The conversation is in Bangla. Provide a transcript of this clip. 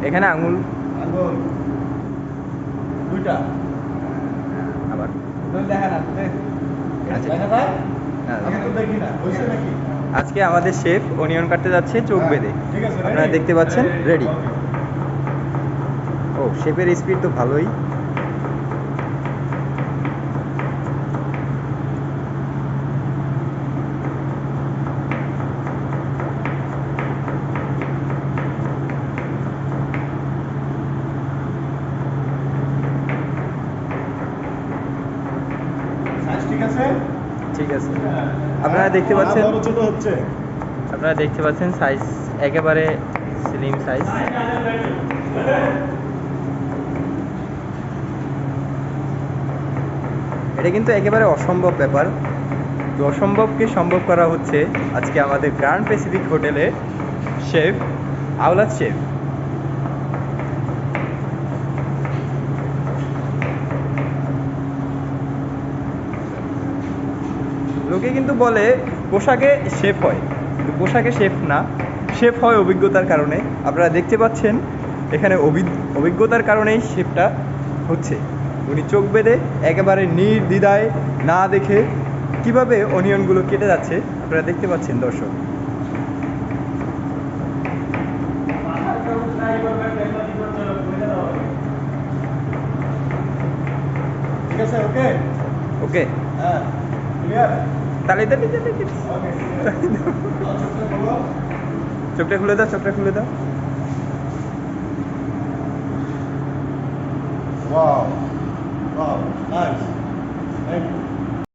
এখানে আঙুল আঙ্গুল দুইটা আবার দেখা না আচ্ছা। দেখা যায় হ্যাঁ। আমি তো দেখি না হইছে নাকি আজকে আমাদের শেফ অনিয়ন কাটতে যাচ্ছে চোখ বেঁধে। ঠিক আছে আপনারা দেখতে পাচ্ছেন রেডি। ও শেফের স্পিড তো ভালোই। সাইজ ঠিক আছে ঠিক আছে। আপনারা দেখতে পাচ্ছেন বড় ছোট হচ্ছে আপনারা দেখতে পাচ্ছেন সাইজ একেবারে স্লিম সাইজ। এটা কিন্তু একেবারে অসম্ভব ব্যাপার। তো অসম্ভবকে সম্ভব করা হচ্ছে আজকে আমাদের গ্র্যান্ড প্যাসিফিক হোটেলে শেফ আওলাদ শেফ। লোকে কিন্তু বলে পোশাকে শেফ হয়, কিন্তু পোশাকে শেফ না, শেফ হয় অভিজ্ঞতার কারণে। আপনারা দেখতে পাচ্ছেন এখানে অভিজ্ঞতার কারণেই শেফটা হচ্ছে। উনি চোখ বেঁধে একেবারে নির্দ্বিধায় না দেখে কিভাবে অনিয়নগুলো কেটে যাচ্ছে আপনারা দেখতে পাচ্ছেন দর্শক। ঠিক আছে ওকে ওকে, হ্যাঁ ক্লিয়ার তাহলে চোখটা খুলে দাও, চোখটা খুলে দাও। Wow wow nice thank you